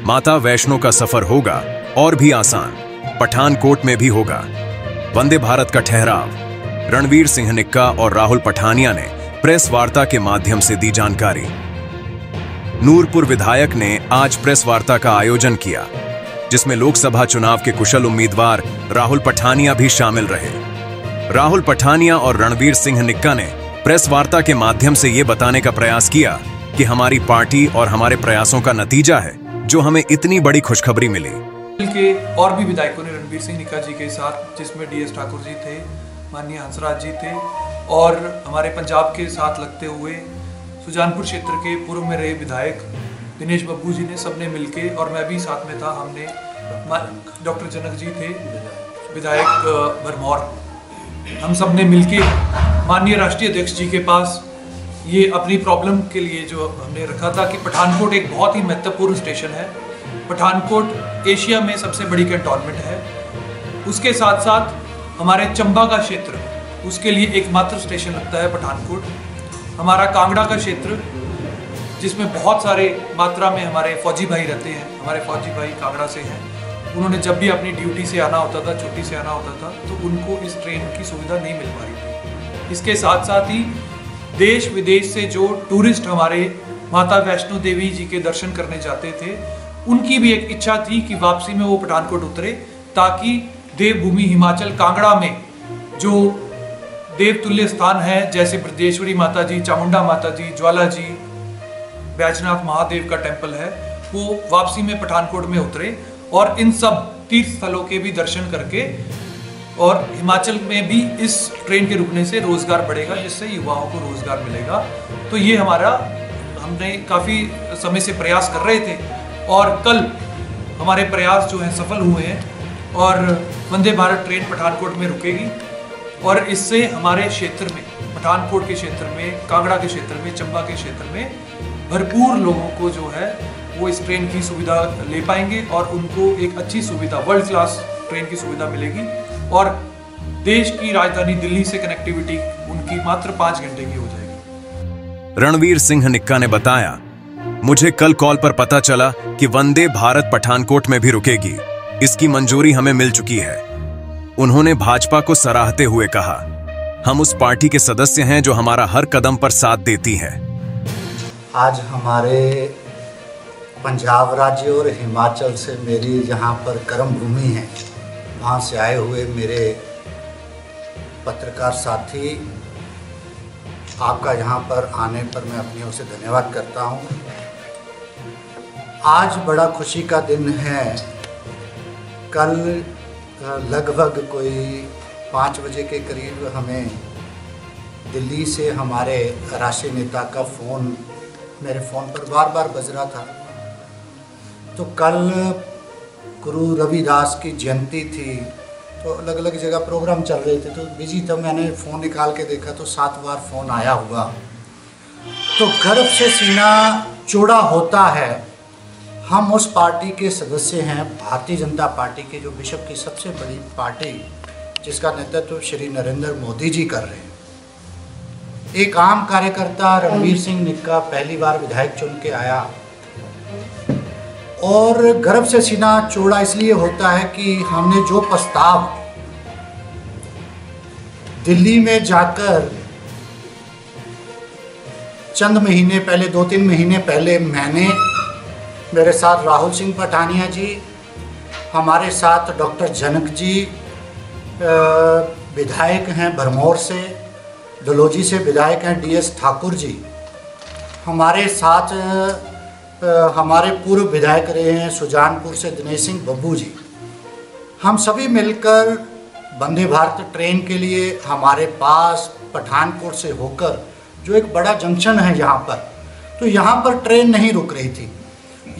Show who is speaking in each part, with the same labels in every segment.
Speaker 1: माता वैष्णो का सफर होगा और भी आसान, पठानकोट में भी होगा। वंदे भारत का ठहराव। रणवीर सिंह निक्का और राहुल पठानिया ने प्रेस वार्ता के माध्यम से दी जानकारी। नूरपुर विधायक ने आज प्रेस वार्ता का आयोजन किया, जिसमें लोकसभा चुनाव के कुशल उम्मीदवार राहुल पठानिया भी शामिल रहे। राहुल पठानिया और रणवीर सिंह निक्का ने प्रेस वार्ता के माध्यम से ये बताने का प्रयास किया कि हमारी पार्टी और हमारे प्रयासों का नतीजा है जो हमें इतनी बड़ी खुशखबरी मिली।
Speaker 2: के और भी विधायकों ने रणवीर सिंह निक्का जी के साथ, जिसमें DS ठाकुर जी थे, माननीय हंसराज जी थे और हमारे पंजाब के साथ लगते हुए सुजानपुर क्षेत्र के पूर्व में रहे विधायक दिनेश बब्बू जी ने, सबने मिलके, और मैं भी साथ में था, हमने डॉक्टर जनक जी थे विधायक भरमौर, हम सब ने मिलके माननीय राष्ट्रीय अध्यक्ष जी के पास ये अपनी प्रॉब्लम के लिए जो हमने रखा था कि पठानकोट एक बहुत ही महत्वपूर्ण स्टेशन है। पठानकोट एशिया में सबसे बड़ी कैंटोनमेंट है। उसके साथ साथ हमारे चंबा का क्षेत्र, उसके लिए एकमात्र स्टेशन लगता है पठानकोट। हमारा कांगड़ा का क्षेत्र, जिसमें बहुत सारे मात्रा में हमारे फौजी भाई रहते हैं, हमारे फौजी भाई कांगड़ा से हैं, उन्होंने जब भी अपनी ड्यूटी से आना होता था, छुट्टी से आना होता था, तो उनको इस ट्रेन की सुविधा नहीं मिल पा रही थी। इसके साथ साथ ही देश विदेश से जो टूरिस्ट हमारे माता वैष्णो देवी जी के दर्शन करने जाते थे, उनकी भी एक इच्छा थी कि वापसी में वो पठानकोट उतरे, ताकि देवभूमि हिमाचल कांगड़ा में जो देवतुल्य स्थान है, जैसे ब्रजेश्वरी माता जी, चामुंडा माता जी, ज्वाला जी, बैजनाथ महादेव का टेम्पल है, वो वापसी में पठानकोट में उतरे और इन सब तीर्थ स्थलों के भी दर्शन करके, और हिमाचल में भी इस ट्रेन के रुकने से रोजगार बढ़ेगा, जिससे युवाओं को रोजगार मिलेगा। तो ये हमारा, हमने काफ़ी समय से प्रयास कर रहे थे और कल हमारे प्रयास जो हैं सफल हुए हैं और वंदे भारत ट्रेन पठानकोट में रुकेगी और इससे हमारे क्षेत्र में, पठानकोट के क्षेत्र में, कांगड़ा के क्षेत्र में, चंबा के क्षेत्र में भरपूर लोगों को जो है वो इस ट्रेन की सुविधा ले पाएंगे और उनको एक अच्छी सुविधा, वर्ल्ड क्लास ट्रेन की सुविधा मिलेगी और देश की राजधानी दिल्ली से कनेक्टिविटी उनकी मात्र 5 घंटे की हो जाएगी।
Speaker 1: रणवीर सिंह निक्का ने बताया, मुझे कल कॉल पर पता चला कि वंदे भारत पठानकोट में भी रुकेगी, इसकी मंजूरी हमें मिल चुकी है। उन्होंने भाजपा को सराहते हुए कहा, हम उस पार्टी के सदस्य हैं जो हमारा हर कदम पर साथ देती है।
Speaker 3: आज हमारे पंजाब राज्य और हिमाचल से मेरी जहाँ पर कर्म भूमि है, वहाँ से आए हुए मेरे पत्रकार साथी, आपका यहाँ पर आने पर मैं अपनी ओर से धन्यवाद करता हूँ। आज बड़ा खुशी का दिन है। कल लगभग कोई 5 बजे के करीब हमें दिल्ली से हमारे राष्ट्रीय नेता का फ़ोन मेरे फ़ोन पर बार बार बज रहा था। तो कल गुरु रविदास की जयंती थी, तो अलग अलग जगह प्रोग्राम चल रहे थे, तो बिजी था। मैंने फ़ोन निकाल के देखा तो 7 बार फ़ोन आया हुआ। तो गर्व से सीना चौड़ा होता है। हम उस पार्टी के सदस्य हैं, भारतीय जनता पार्टी के, जो विश्व की सबसे बड़ी पार्टी, जिसका नेतृत्व श्री नरेंद्र मोदी जी कर रहे हैं। एक आम कार्यकर्ता रणवीर सिंह निक्का पहली बार विधायक चुन के आया और गर्व से सीना चौड़ा इसलिए होता है कि हमने जो प्रस्ताव दिल्ली में जाकर चंद महीने पहले, 2-3 महीने पहले, मैंने, मेरे साथ राहुल सिंह पठानिया जी, हमारे साथ डॉक्टर जनक जी विधायक हैं भरमौर से, डलोजी से विधायक हैं DS ठाकुर जी, हमारे साथ हमारे पूर्व विधायक रहे हैं सुजानपुर से दिनेश सिंह बब्बू जी। हम सभी मिलकर वंदे भारत ट्रेन के लिए हमारे पास पठानकोट से होकर, जो एक बड़ा जंक्शन है यहाँ पर, तो यहाँ पर ट्रेन नहीं रुक रही थी।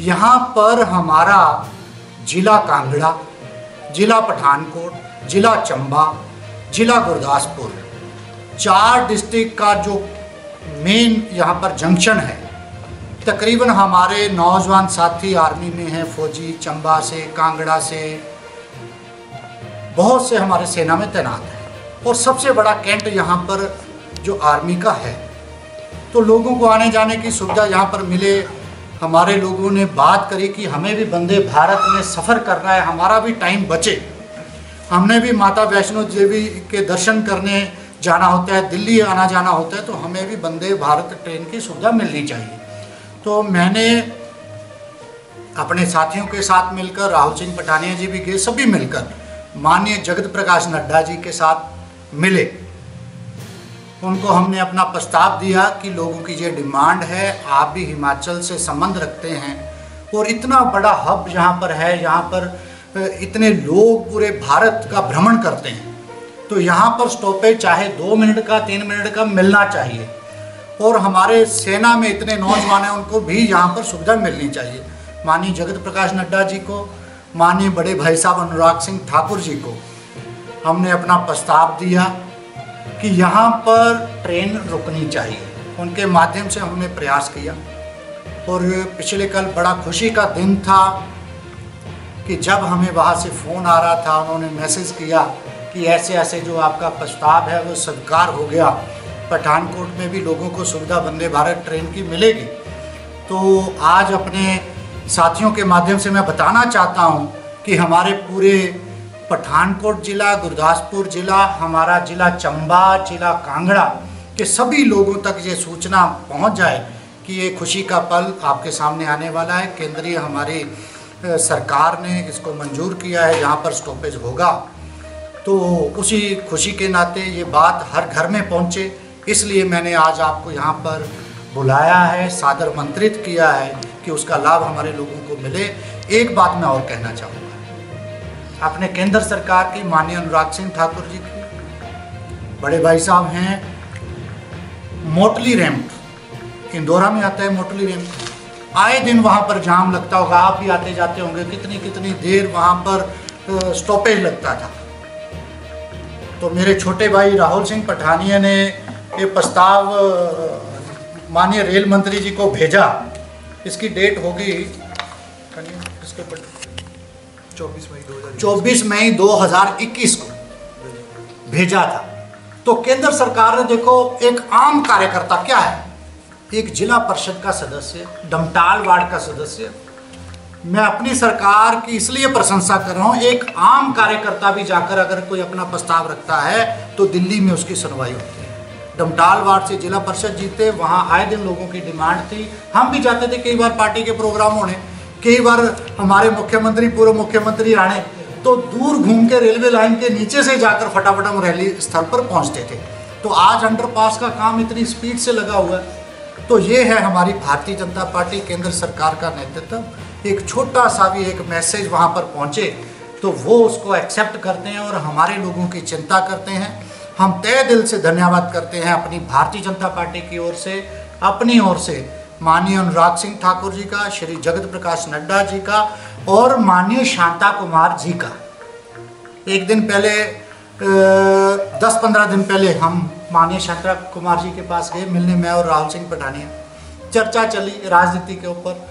Speaker 3: यहाँ पर हमारा जिला कांगड़ा, जिला पठानकोट, जिला चंबा, जिला गुरदासपुर, 4 डिस्ट्रिक्ट का जो मेन यहाँ पर जंक्शन है। तकरीबन हमारे नौजवान साथी आर्मी में हैं, फौजी चंबा से, कांगड़ा से, बहुत से हमारे सेना में तैनात हैं और सबसे बड़ा कैंट यहाँ पर जो आर्मी का है। तो लोगों को आने जाने की सुविधा यहाँ पर मिले, हमारे लोगों ने बात करी कि हमें भी वंदे भारत में सफ़र करना है, हमारा भी टाइम बचे, हमने भी माता वैष्णो देवी के दर्शन करने जाना होता है, दिल्ली आना जाना होता है, तो हमें भी वंदे भारत ट्रेन की सुविधा मिलनी चाहिए। तो मैंने अपने साथियों के साथ मिलकर, राहुल सिंह पठानिया जी भी गए, सभी मिलकर माननीय जगत प्रकाश नड्डा जी के साथ मिले। उनको हमने अपना प्रस्ताव दिया कि लोगों की ये डिमांड है, आप भी हिमाचल से संबंध रखते हैं और इतना बड़ा हब यहाँ पर है, यहाँ पर इतने लोग पूरे भारत का भ्रमण करते हैं, तो यहाँ पर स्टॉपेज चाहे 2 मिनट का 3 मिनट का मिलना चाहिए। और हमारे सेना में इतने नौजवान हैं, उनको भी यहाँ पर सुविधा मिलनी चाहिए। माननीय जगत प्रकाश नड्डा जी को, माननीय बड़े भाई साहब अनुराग सिंह ठाकुर जी को हमने अपना प्रस्ताव दिया कि यहाँ पर ट्रेन रुकनी चाहिए। उनके माध्यम से हमने प्रयास किया और पिछले कल बड़ा खुशी का दिन था कि जब हमें वहाँ से फ़ोन आ रहा था, उन्होंने मैसेज किया कि ऐसे ऐसे जो आपका प्रस्ताव है वो स्वीकार हो गया, पठानकोट में भी लोगों को सुविधा वंदे भारत ट्रेन की मिलेगी। तो आज अपने साथियों के माध्यम से मैं बताना चाहता हूँ कि हमारे पूरे पठानकोट ज़िला, गुरदासपुर ज़िला, हमारा ज़िला चंबा, ज़िला कांगड़ा के सभी लोगों तक ये सूचना पहुँच जाए कि ये खुशी का पल आपके सामने आने वाला है। केंद्रीय हमारी सरकार ने इसको मंजूर किया है, यहाँ पर स्टॉपेज होगा। तो उसी खुशी के नाते ये बात हर घर में पहुँचे, इसलिए मैंने आज आपको यहाँ पर बुलाया है, सादर आमंत्रित किया है कि उसका लाभ हमारे लोगों को मिले। एक बात मैं और कहना चाहूँगा, अपने केंद्र सरकार की माननीय अनुराग सिंह ठाकुर जी की बड़े भाई साहब हैं मोटली रैम्प, इंदौरा में आता है मोटली रैम्प, आए दिन वहाँ पर जाम लगता होगा, आप भी आते जाते होंगे, कितनी कितनी देर वहाँ पर स्टॉपेज लगता था। तो मेरे छोटे भाई राहुल सिंह पठानिया ने ये प्रस्ताव माननीय रेल मंत्री जी को भेजा। इसकी डेट होगी इसके पर 24 मई 2021 को भेजा था। तो केंद्र सरकार ने देखो, एक आम कार्यकर्ता क्या है, एक जिला परिषद का सदस्य, डमटाल वार्ड का सदस्य, मैं अपनी सरकार की इसलिए प्रशंसा कर रहा हूँ, एक आम कार्यकर्ता भी जाकर अगर कोई अपना प्रस्ताव रखता है तो दिल्ली में उसकी सुनवाई होती है। डमटाल वार्ड से जिला परिषद जीते, वहाँ आए दिन लोगों की डिमांड थी, हम भी जाते थे कई बार पार्टी के प्रोग्राम होने, कई बार हमारे मुख्यमंत्री, पूर्व मुख्यमंत्री आने, तो दूर घूम के रेलवे लाइन के नीचे से जाकर फटाफट हम रैली स्थल पर पहुँचते थे। तो आज अंडरपास का काम इतनी स्पीड से लगा हुआ है। तो ये है हमारी भारतीय जनता पार्टी, केंद्र सरकार का नेतृत्व। एक छोटा सा भी एक मैसेज वहाँ पर पहुँचे तो वो उसको एक्सेप्ट करते हैं और हमारे लोगों की चिंता करते हैं। हम तहे दिल से धन्यवाद करते हैं अपनी भारतीय जनता पार्टी की ओर से, अपनी ओर से माननीय अनुराग सिंह ठाकुर जी का, श्री जगत प्रकाश नड्डा जी का और माननीय शांता कुमार जी का। एक दिन पहले 10-15 दिन पहले हम माननीय शांता कुमार जी के पास गए मिलने, मैं और राहुल सिंह पठानिया, चर्चा चली राजनीति के ऊपर।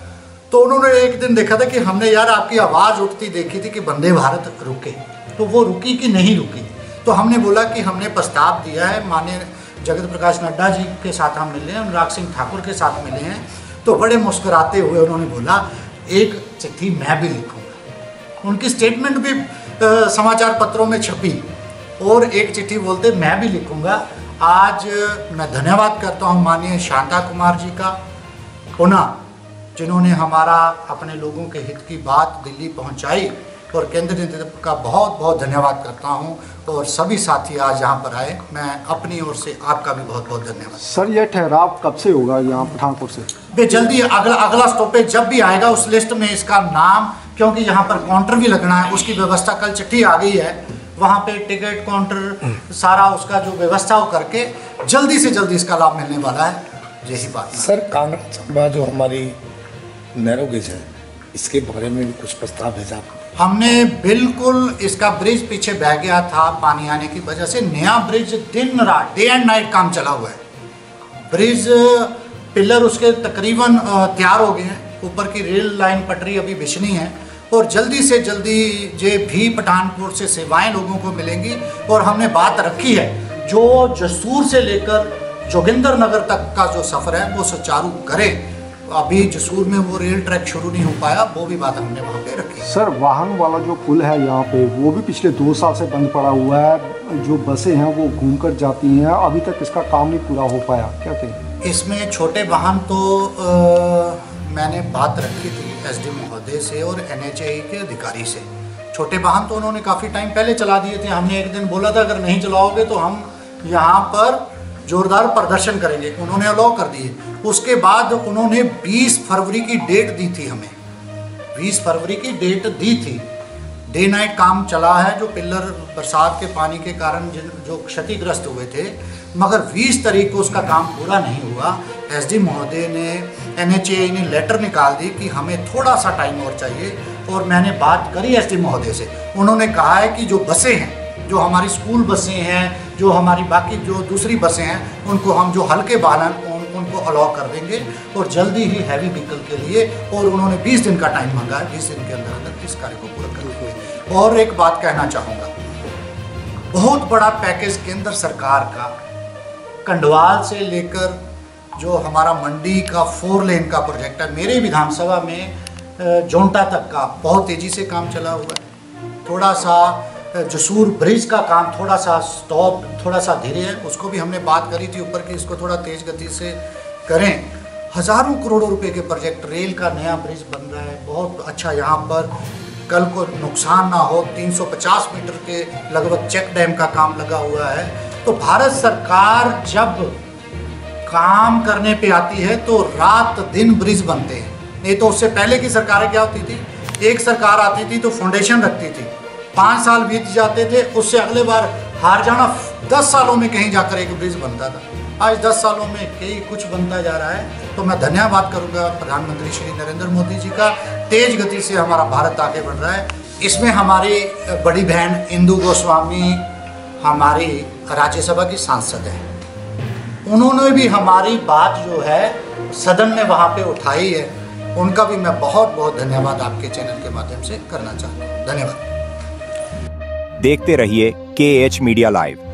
Speaker 3: तो उन्होंने एक दिन देखा था कि हमने यार आपकी आवाज़ उठती देखी थी कि वंदे भारत रुके, तो वो रुकी कि नहीं रुकी। तो हमने बोला कि हमने प्रस्ताव दिया है, माननीय जगत प्रकाश नड्डा जी के साथ हम मिले हैं, अनुराग सिंह ठाकुर के साथ मिले हैं। तो बड़े मुस्कुराते हुए उन्होंने बोला एक चिट्ठी मैं भी लिखूँगा। उनकी स्टेटमेंट भी समाचार पत्रों में छपी और एक चिट्ठी बोलते मैं भी लिखूँगा। आज मैं धन्यवाद करता हूँ माननीय शांता कुमार जी का पुनः, जिन्होंने हमारा अपने लोगों के हित की बात दिल्ली पहुंचाई, और केंद्र नेतृत्व का बहुत बहुत धन्यवाद करता हूं। और सभी साथी आज यहां पर आए, मैं अपनी ओर से आपका भी बहुत बहुत धन्यवाद।
Speaker 4: सर ये ठहराव कब से होगा यहाँ पठानकोट से?
Speaker 3: बे जल्दी, अगला स्टॉपेज जब भी आएगा उस लिस्ट में इसका नाम, क्योंकि यहाँ पर काउंटर भी लगना है, उसकी व्यवस्था कल चिट्ठी आ गई है, वहाँ पे टिकट काउंटर सारा उसका जो व्यवस्था हो करके जल्दी से जल्दी इसका लाभ मिलने वाला है। यही बात
Speaker 5: सर, कांगड़ा चंबा जो हमारी नैरो गेज है, इसके बारे में भी कुछ प्रस्ताव भेजा
Speaker 3: हमने। बिल्कुल, इसका ब्रिज पीछे बह गया था पानी आने की वजह से, नया ब्रिज दिन रात, डे एंड नाइट काम चला हुआ है। ब्रिज पिलर उसके तकरीबन तैयार हो गए हैं, ऊपर की रेल लाइन पटरी अभी बिछनी है और जल्दी से जल्दी ये भी पठानकोट से सेवाएं लोगों को मिलेंगी। और हमने बात रखी है जो जसूर से लेकर जोगिंदर नगर तक का जो सफ़र है वो सुचारू करे, अभी जसूर में वो रेल ट्रैक शुरू नहीं हो पाया, वो भी बात हमने वहाँ पे रखी।
Speaker 4: सर वाहन वाला जो पुल है यहाँ पे वो भी पिछले 2 साल से बंद पड़ा हुआ है, जो बसें हैं वो घूमकर जाती हैं, अभी तक इसका काम नहीं पूरा हो पाया, क्या कहें?
Speaker 3: इसमें छोटे वाहन तो मैंने बात रखी थी एसडी महोदय से और NHAI के अधिकारी से। छोटे वाहन तो उन्होंने काफ़ी टाइम पहले चला दिए थे। हमने एक दिन बोला था अगर नहीं चलाओगे तो हम यहाँ पर जोरदार प्रदर्शन करेंगे, उन्होंने अलाउ कर दिए। उसके बाद उन्होंने 20 फरवरी की डेट दी थी, हमें 20 फरवरी की डेट दी थी। डे नाइट काम चला है, जो पिलर बरसात के पानी के कारण जो क्षतिग्रस्त हुए थे, मगर 20 तारीख को उसका काम पूरा नहीं हुआ। एसडी महोदय ने NHAI ने लेटर निकाल दी कि हमें थोड़ा सा टाइम और चाहिए, और मैंने बात करी एसडी महोदय से। उन्होंने कहा है कि जो बसें हैं, जो हमारी स्कूल बसें हैं, जो हमारी बाकी जो दूसरी बसें हैं, उनको हम जो हल्के वाहन उनको अलाउ कर देंगे और जल्दी ही हैवी व्हीकल के लिए, और उन्होंने 20 दिन का टाइम मांगा है, 20 दिन के अंदर अंदर इस कार्य को पूरा करेंगे। और एक बात कहना चाहूँगा, बहुत बड़ा पैकेज केंद्र सरकार का कंडवाल से लेकर जो हमारा मंडी का 4 लेन का प्रोजेक्ट है, मेरे विधानसभा में जोंटा तक का बहुत तेज़ी से काम चला हुआ है। थोड़ा सा जसूर ब्रिज का काम थोड़ा सा धीरे है, उसको भी हमने बात करी थी ऊपर की इसको थोड़ा तेज गति से करें। हज़ारों करोड़ों रुपए के प्रोजेक्ट, रेल का नया ब्रिज बन रहा है बहुत अच्छा, यहाँ पर कल को नुकसान ना हो। 350 मीटर के लगभग चेक डैम का काम लगा हुआ है। तो भारत सरकार जब काम करने पे आती है तो रात दिन ब्रिज बनते हैं। नहीं तो उससे पहले की सरकारें क्या होती थी, एक सरकार आती थी तो फाउंडेशन रखती थी, 5 साल बीत जाते थे, उससे अगले बार हार जाना, 10 सालों में कहीं जाकर एक ब्रिज बनता था। आज 10 सालों में कई कुछ बनता जा रहा है। तो मैं धन्यवाद करूंगा प्रधानमंत्री श्री नरेंद्र मोदी जी का, तेज गति से हमारा भारत आगे बढ़ रहा है। इसमें हमारी बड़ी बहन इंदु गोस्वामी हमारी राज्यसभा की सांसद है, उन्होंने भी हमारी बात जो है सदन में वहाँ पे उठाई है, उनका भी मैं बहुत बहुत धन्यवाद आपके चैनल के माध्यम से करना चाहता हूँ। धन्यवाद।
Speaker 6: देखते रहिए KH मीडिया लाइव।